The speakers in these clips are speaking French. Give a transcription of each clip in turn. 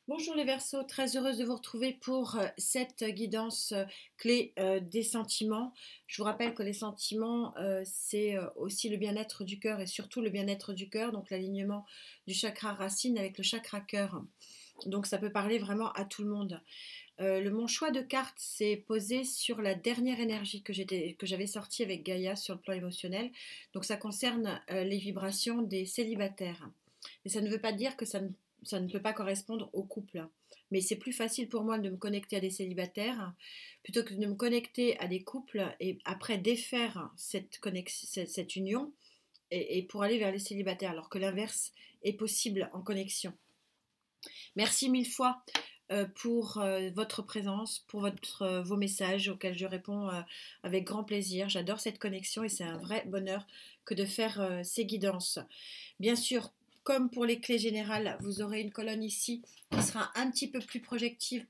Bonjour les Verseaux, très heureuse de vous retrouver pour cette guidance clé des sentiments. Je vous rappelle que les sentiments, c'est aussi le bien-être du cœur et surtout le bien-être du cœur, donc l'alignement du chakra racine avec le chakra cœur. Donc ça peut parler vraiment à tout le monde. Mon choix de carte s'est posé sur la dernière énergie que j'avais sortie avec Gaïa sur le plan émotionnel. Donc ça concerne les vibrations des célibataires. Mais ça ne veut pas dire que ça ne peut pas correspondre au couple. Mais c'est plus facile pour moi de me connecter à des célibataires plutôt que de me connecter à des couples et après défaire cette union et pour aller vers les célibataires, alors que l'inverse est possible en connexion. Merci mille fois pour votre présence, pour vos messages auxquels je réponds avec grand plaisir. J'adore cette connexion et c'est un vrai bonheur que de faire ces guidances. Bien sûr, comme pour les clés générales, vous aurez une colonne ici qui sera un petit peu plus prédictive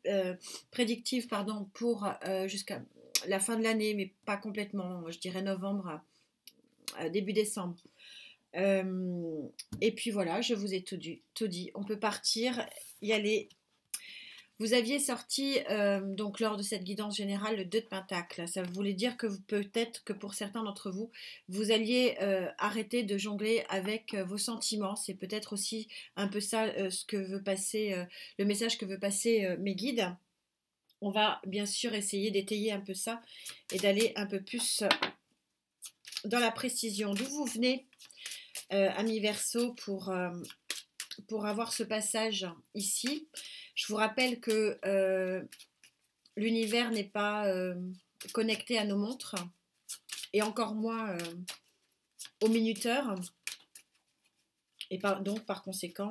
pour jusqu'à la fin de l'année, mais pas complètement, je dirais novembre, début décembre. Et puis voilà, je vous ai tout dit. On peut partir, y aller. Vous aviez sorti donc lors de cette guidance générale le 2 de Pentacle. Ça voulait dire que peut-être que pour certains d'entre vous, vous alliez arrêter de jongler avec vos sentiments. C'est peut-être aussi un peu ça ce que veut passer, le message que veut passer mes guides. On va bien sûr essayer d'étayer un peu ça et d'aller un peu plus dans la précision. D'où vous venez, amis Verseau, pour avoir ce passage ici. Je vous rappelle que l'univers n'est pas connecté à nos montres et encore moins au minuteur. Et donc, par conséquent,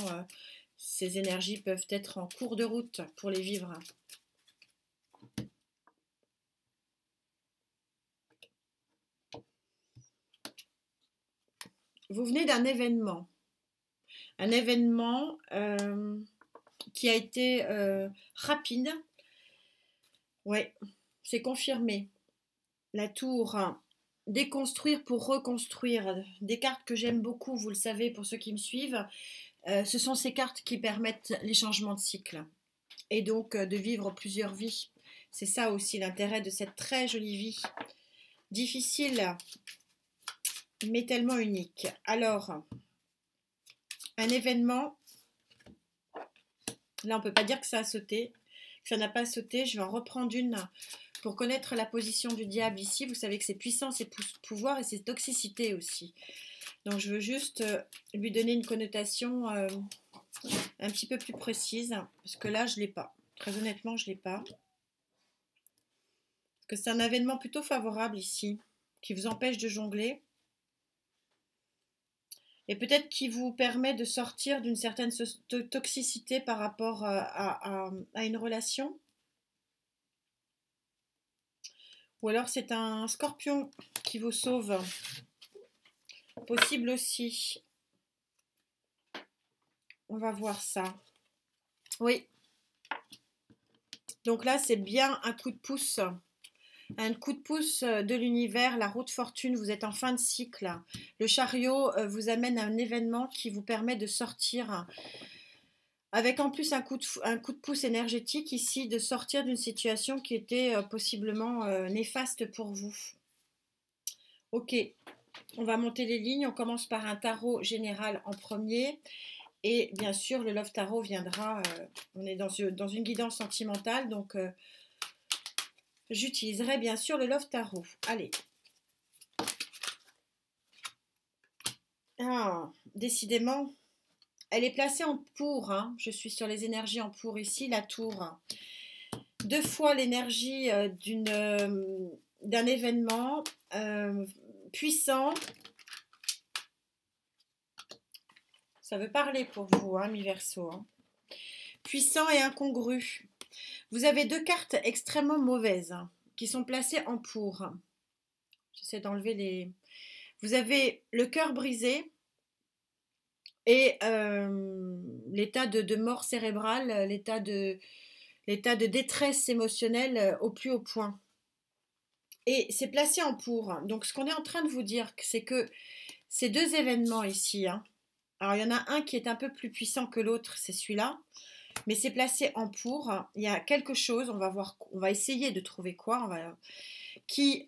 ces énergies peuvent être en cours de route pour les vivre. Vous venez d'un événement. Un événement qui a été rapide. Ouais, c'est confirmé. La tour, déconstruire pour reconstruire. Des cartes que j'aime beaucoup, vous le savez pour ceux qui me suivent. Ce sont ces cartes qui permettent les changements de cycle et donc de vivre plusieurs vies. C'est ça aussi l'intérêt de cette très jolie vie. Difficile, mais tellement unique. Alors, un événement, là on ne peut pas dire que ça a sauté, que ça n'a pas sauté. Je vais en reprendre une pour connaître la position du diable ici. Vous savez que c'est puissance et pouvoir et c'est toxicité aussi. Donc je veux juste lui donner une connotation un petit peu plus précise, parce que là je ne l'ai pas. Très honnêtement, je ne l'ai pas. Parce que c'est un événement plutôt favorable ici, qui vous empêche de jongler. Et peut-être qui vous permet de sortir d'une certaine toxicité par rapport à une relation. Ou alors c'est un scorpion qui vous sauve. Possible aussi. On va voir ça. Oui. Donc là, c'est bien un coup de pouce. Un coup de pouce de l'univers, la roue de fortune, vous êtes en fin de cycle. Le chariot vous amène à un événement qui vous permet de sortir, avec en plus un coup de pouce énergétique ici, de sortir d'une situation qui était possiblement néfaste pour vous. Ok, on va monter les lignes. On commence par un tarot général en premier. Et bien sûr, le Love Tarot viendra. On est dans une guidance sentimentale, donc j'utiliserai bien sûr le Love Tarot. Allez. Ah, décidément, elle est placée en pour. Hein. Je suis sur les énergies en pour ici, la tour. Deux fois l'énergie d'un événement puissant. Ça veut parler pour vous, hein, mi-verso. Hein. Puissant et incongru. Vous avez deux cartes extrêmement mauvaises qui sont placées en pour. J'essaie d'enlever les... Vous avez le cœur brisé et l'état de mort cérébrale, l'état de détresse émotionnelle au plus haut point. Et c'est placé en pour. Donc ce qu'on est en train de vous dire, c'est que ces deux événements ici, hein, alors il y en a un qui est un peu plus puissant que l'autre, c'est celui-là. mais c'est placé en pour. Il y a quelque chose, on va voir, on va essayer de trouver quoi, qui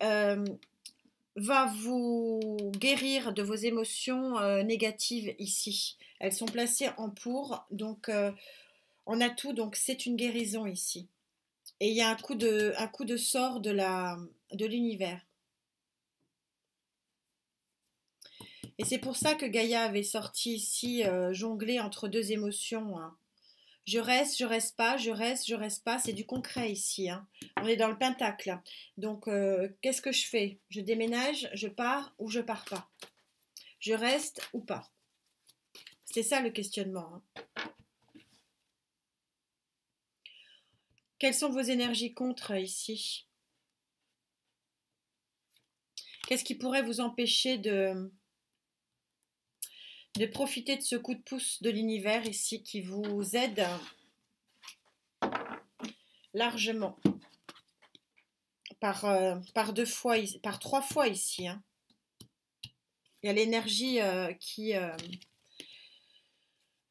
va vous guérir de vos émotions négatives ici. Elles sont placées en pour, donc on a tout, donc c'est une guérison ici. Et il y a un coup de sort de l'univers. Et c'est pour ça que Gaïa avait sorti ici, jongler entre deux émotions, hein. Je reste pas, je reste pas. C'est du concret ici, hein. On est dans le pentacle. Donc, qu'est-ce que je fais? Je déménage, je pars ou je pars pas? Je reste ou pas? C'est ça le questionnement, hein. Quelles sont vos énergies contre ici? Qu'est-ce qui pourrait vous empêcher de profiter de ce coup de pouce de l'univers ici qui vous aide largement par deux fois, par trois fois ici, hein. Il y a l'énergie qui...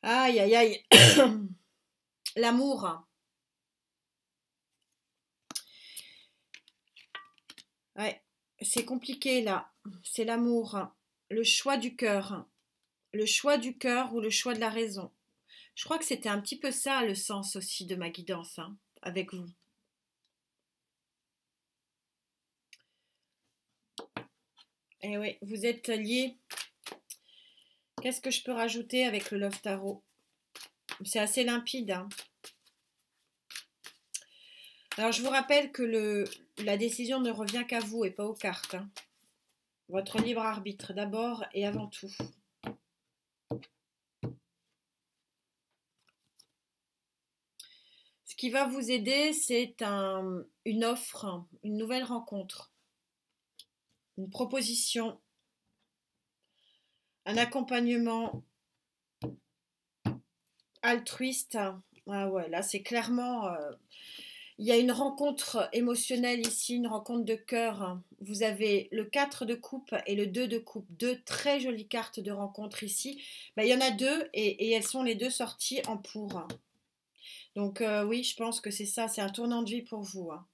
Aïe, aïe, aïe. L'amour. Ouais, c'est compliqué là. C'est l'amour. Le choix du cœur. Le choix du cœur ou le choix de la raison. Je crois que c'était un petit peu ça le sens aussi de ma guidance, hein, avec vous. Et oui, vous êtes liés. Qu'est-ce que je peux rajouter avec le Love Tarot? C'est assez limpide, hein. Alors, je vous rappelle que la décision ne revient qu'à vous et pas aux cartes, hein. Votre libre arbitre d'abord et avant tout. Ce qui va vous aider, c'est une offre, une nouvelle rencontre, une proposition, un accompagnement altruiste. Ah ouais, là c'est clairement... il y a une rencontre émotionnelle ici, une rencontre de cœur. Vous avez le 4 de coupe et le 2 de coupe. Deux très jolies cartes de rencontre ici. Ben, il y en a deux et elles sont les deux sorties en pour. Donc oui, je pense que c'est ça, c'est un tournant de vie pour vous, hein.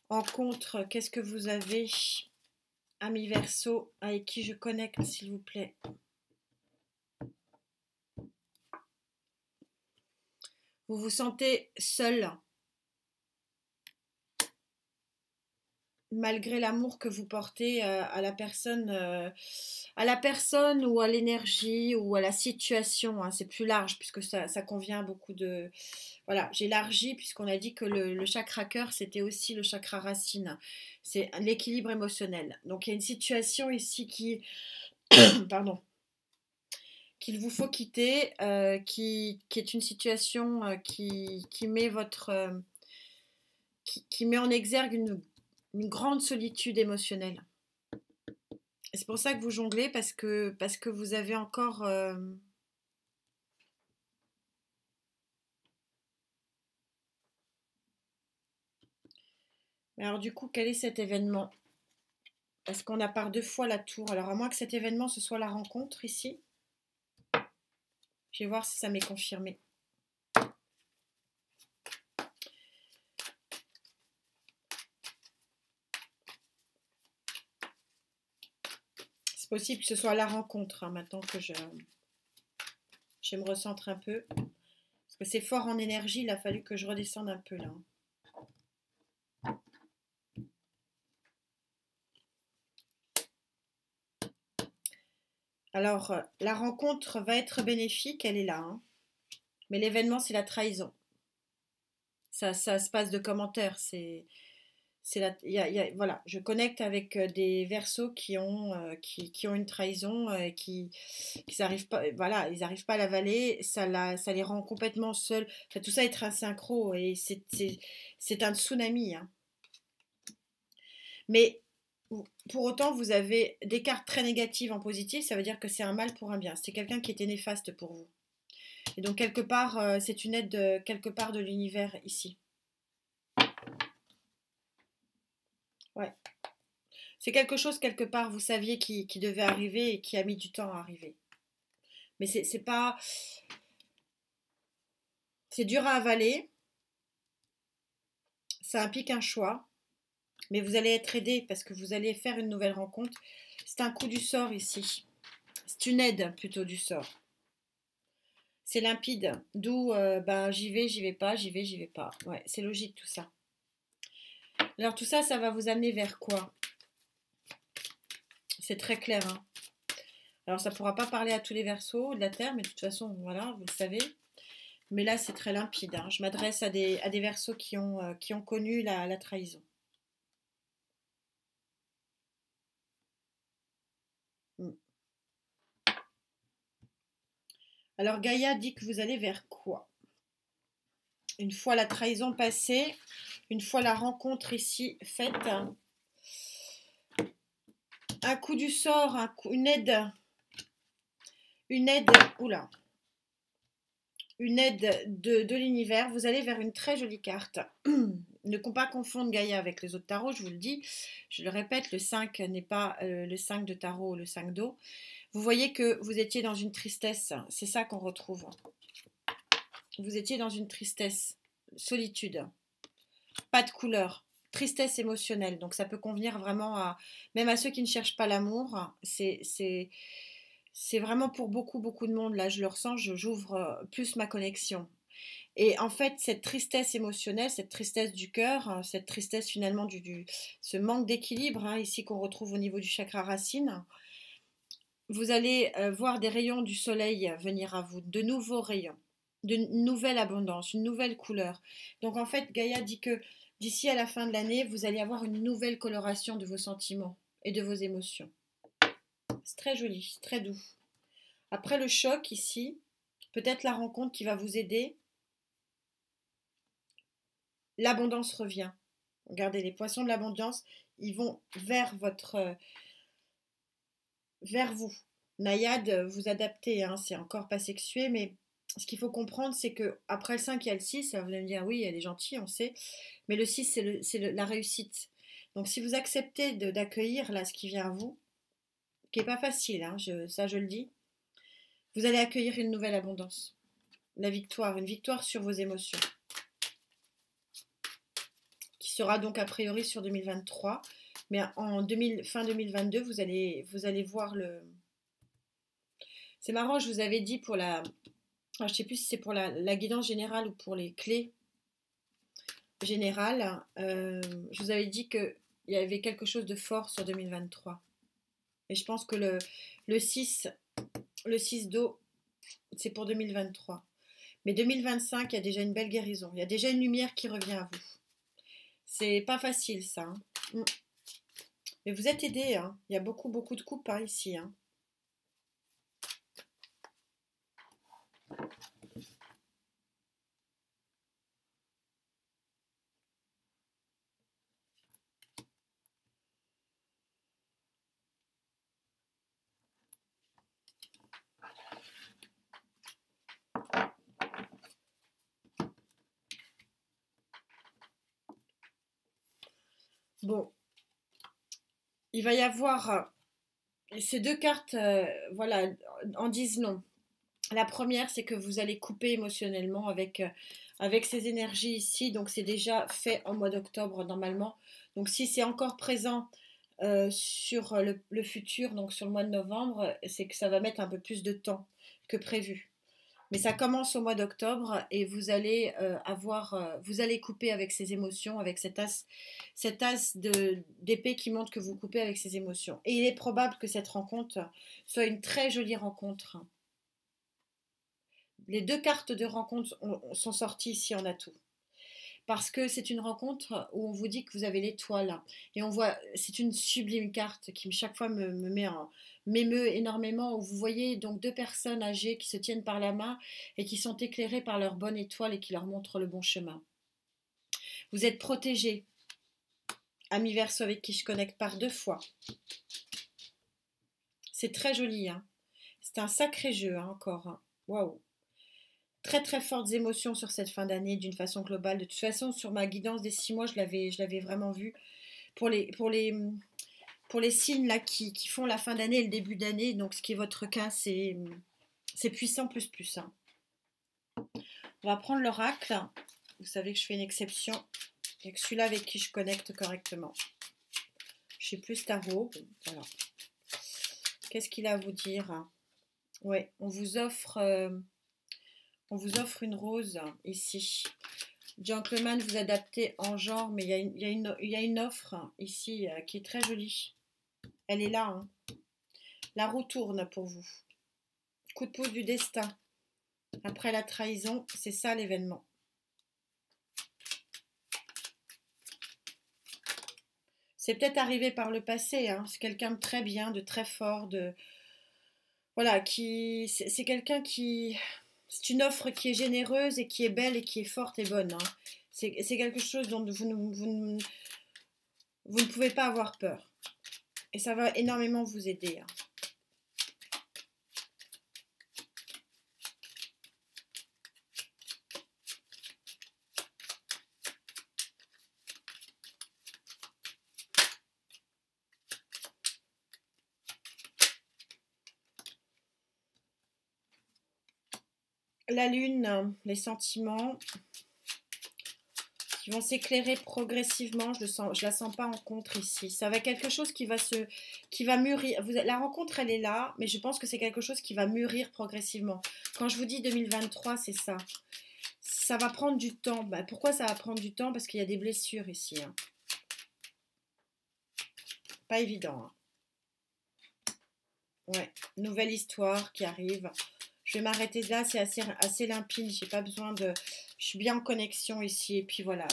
En contre, qu'est-ce que vous avez, ami Verseau, avec qui je connecte, s'il vous plaît? Vous vous sentez seul, malgré l'amour que vous portez à la personne ou à l'énergie ou à la situation, hein. C'est plus large puisque ça convient à beaucoup de... Voilà, j'élargis puisqu'on a dit que le chakra cœur, c'était aussi le chakra racine. C'est l'équilibre émotionnel. Donc il y a une situation ici qui... Pardon. Qu'il vous faut quitter, qui est une situation qui met qui met en exergue une grande solitude émotionnelle. C'est pour ça que vous jonglez, parce que vous avez encore... Mais alors du coup, quel est cet événement? Parce qu'on a par deux fois la tour. Alors à moins que cet événement, ce soit la rencontre ici. Je vais voir si ça m'est confirmé. C'est possible que ce soit la rencontre, hein, maintenant que je me recentre un peu. Parce que c'est fort en énergie, il a fallu que je redescende un peu là. Alors, la rencontre va être bénéfique, elle est là, hein. Mais l'événement, c'est la trahison. Ça se passe de commentaires. Voilà, je connecte avec des Verseaux qui ont une trahison, qui n'arrivent pas, voilà, ils n'arrivent pas à l'avaler, ça les rend complètement seuls. Enfin, tout ça est très synchro et c'est un tsunami, hein. Mais pour autant, vous avez des cartes très négatives en positif, ça veut dire que c'est un mal pour un bien. C'est quelqu'un qui était néfaste pour vous. Et donc quelque part, c'est une aide quelque part de l'univers ici. Ouais. C'est quelque chose quelque part, vous saviez qui devait arriver et qui a mis du temps à arriver. Mais c'est pas... C'est dur à avaler, ça implique un choix, mais vous allez être aidé parce que vous allez faire une nouvelle rencontre. C'est un coup du sort ici. C'est une aide plutôt du sort. C'est limpide, d'où ben, j'y vais pas, j'y vais pas. Ouais, c'est logique tout ça. Alors tout ça, ça va vous amener vers quoi? C'est très clair, hein. Alors ça ne pourra pas parler à tous les Verseaux de la Terre, mais de toute façon, voilà, vous le savez. Mais là, c'est très limpide, hein. Je m'adresse à des Verseaux qui ont connu la trahison. Mm. Alors Gaïa dit que vous allez vers quoi? Une fois la trahison passée, une fois la rencontre ici faite, un coup du sort, une aide, oula, une aide de l'univers, vous allez vers une très jolie carte. Ne pas confondre Gaïa avec les autres tarots, je vous le dis. Je le répète, le 5 n'est pas le 5 de tarot, le 5 d'eau. Vous voyez que vous étiez dans une tristesse, c'est ça qu'on retrouve. Vous étiez dans une tristesse, solitude, pas de couleur, tristesse émotionnelle. Donc ça peut convenir vraiment même à ceux qui ne cherchent pas l'amour. C'est vraiment pour beaucoup, beaucoup de monde. Là, je le ressens, j'ouvre plus ma connexion. Et en fait, cette tristesse émotionnelle, cette tristesse du cœur, cette tristesse finalement ce manque d'équilibre, hein, ici qu'on retrouve au niveau du chakra racine, vous allez voir des rayons du soleil venir à vous, de nouveaux rayons, de nouvelle abondance, une nouvelle couleur. Donc en fait, Gaïa dit que d'ici à la fin de l'année, vous allez avoir une nouvelle coloration de vos sentiments et de vos émotions. C'est très joli, c'est très doux. Après le choc ici, peut-être la rencontre qui va vous aider, l'abondance revient. Regardez, les poissons de l'abondance, ils vont vers vous. Naïade, vous adaptez, hein, c'est encore pas sexué, mais ce qu'il faut comprendre, c'est que après le 5, il y a le 6. Vous allez me dire, oui, elle est gentille, on sait. Mais le 6, c'est la réussite. Donc si vous acceptez d'accueillir là ce qui vient à vous, qui n'est pas facile, hein, ça je le dis, vous allez accueillir une nouvelle abondance. La victoire, une victoire sur vos émotions. Qui sera donc a priori sur 2023. Mais fin 2022, vous allez voir le... C'est marrant, je vous avais dit pour la... Alors, je ne sais plus si c'est pour la guidance générale ou pour les clés générales. Je vous avais dit qu'il y avait quelque chose de fort sur 2023. Et je pense que le 6 d'eau, c'est pour 2023. Mais 2025, il y a déjà une belle guérison. Il y a déjà une lumière qui revient à vous. C'est pas facile, ça. Hein. Mais vous êtes aidés. Hein. Il y a beaucoup, beaucoup de couples par ici. Hein. Bon, il va y avoir ces deux cartes, voilà, en disent non. La première, c'est que vous allez couper émotionnellement avec ces énergies ici. Donc, c'est déjà fait en mois d'octobre normalement. Donc, si c'est encore présent sur le futur, donc sur le mois de novembre, c'est que ça va mettre un peu plus de temps que prévu. Mais ça commence au mois d'octobre et vous allez vous allez couper avec ces émotions, avec cet as d'épée qui montre que vous coupez avec ces émotions. Et il est probable que cette rencontre soit une très jolie rencontre. Les deux cartes de rencontre sont sorties ici en atout. Parce que c'est une rencontre où on vous dit que vous avez l'étoile. Et on voit, c'est une sublime carte qui chaque fois m'émeut énormément. Où vous voyez donc deux personnes âgées qui se tiennent par la main et qui sont éclairées par leur bonne étoile et qui leur montrent le bon chemin. Vous êtes protégés. Ami Verseau avec qui je connecte par 2 fois. C'est très joli. Hein. C'est un sacré jeu hein, encore. Waouh. Hein. Très très fortes émotions sur cette fin d'année d'une façon globale. De toute façon, sur ma guidance des 6 mois, je l'avais vraiment vu. Pour les signes là qui font la fin d'année et le début d'année, donc ce qui est votre cas, c'est C'est puissant plus plus, hein. On va prendre l'oracle. Vous savez que je fais une exception. Il n'y a que celui-là avec qui je connecte correctement. Je suis plus tarot. Voilà. Qu'est-ce qu'il a à vous dire? Ouais, on vous offre une rose ici. Gentleman, vous adaptez en genre, mais il y a une offre ici qui est très jolie. Elle est là, hein. La roue tourne pour vous. Coup de pouce du destin. Après la trahison, c'est ça l'événement. C'est peut-être arrivé par le passé, hein. C'est quelqu'un de très bien, de très fort, de voilà, c'est quelqu'un qui c'est une offre qui est généreuse et qui est belle et qui est forte et bonne, hein. C'est quelque chose dont vous ne pouvez pas avoir peur. Et ça va énormément vous aider, hein. La lune, les sentiments qui vont s'éclairer progressivement. Je la sens pas en contre ici. Ça va être quelque chose qui va mûrir. La rencontre, elle est là, mais je pense que c'est quelque chose qui va mûrir progressivement. Quand je vous dis 2023, c'est ça. Ça va prendre du temps. Bah, pourquoi ça va prendre du temps? Parce qu'il y a des blessures ici, hein. Pas évident, hein. Ouais, nouvelle histoire qui arrive. Je vais m'arrêter là, c'est assez limpide. J'ai pas besoin de. Je suis bien en connexion ici. Et puis voilà,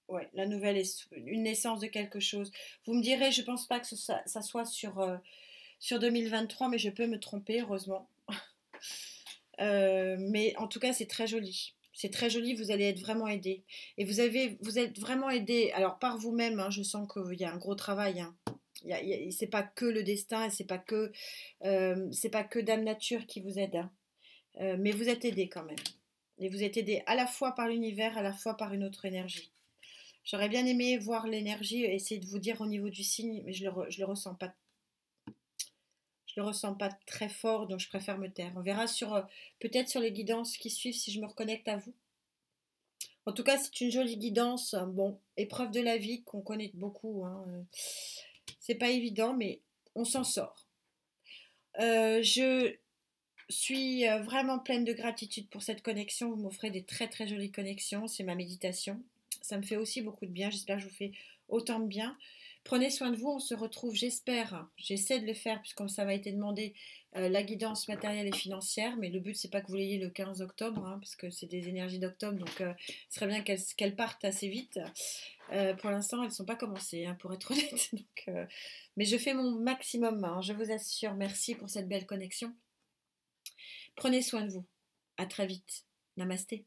ouais, la nouvelle est une naissance de quelque chose. Vous me direz, je pense pas que ça soit sur 2023, mais je peux me tromper, heureusement. Mais en tout cas, c'est très joli. C'est très joli, vous allez être vraiment aidé. Et vous êtes vraiment aidé, alors par vous-même, hein, je sens qu'il y a un gros travail, hein. C'est pas que le destin, et c'est pas que Dame Nature qui vous aide, hein. Mais vous êtes aidé quand même. Et vous êtes aidé à la fois par l'univers, à la fois par une autre énergie. J'aurais bien aimé voir l'énergie, essayer de vous dire au niveau du signe, mais je le ressens pas. Je le ressens pas très fort, donc je préfère me taire. On verra peut-être sur les guidances qui suivent si je me reconnecte à vous. En tout cas, c'est une jolie guidance. Bon, épreuve de la vie qu'on connaît beaucoup, hein. C'est pas évident, mais on s'en sort. Je suis vraiment pleine de gratitude pour cette connexion. Vous m'offrez des très très jolies connexions. C'est ma méditation. Ça me fait aussi beaucoup de bien. J'espère que je vous fais autant de bien. Prenez soin de vous. On se retrouve, j'espère. J'essaie de le faire puisque ça m'a été demandé la guidance matérielle et financière. Mais le but, c'est pas que vous l'ayez le 15 octobre, hein, parce que c'est des énergies d'octobre. Donc, ce serait bien qu'elles partent assez vite. Pour l'instant, elles ne sont pas commencées, hein, pour être honnête. Donc, mais je fais mon maximum, hein, je vous assure. Merci pour cette belle connexion. Prenez soin de vous. À très vite. Namasté.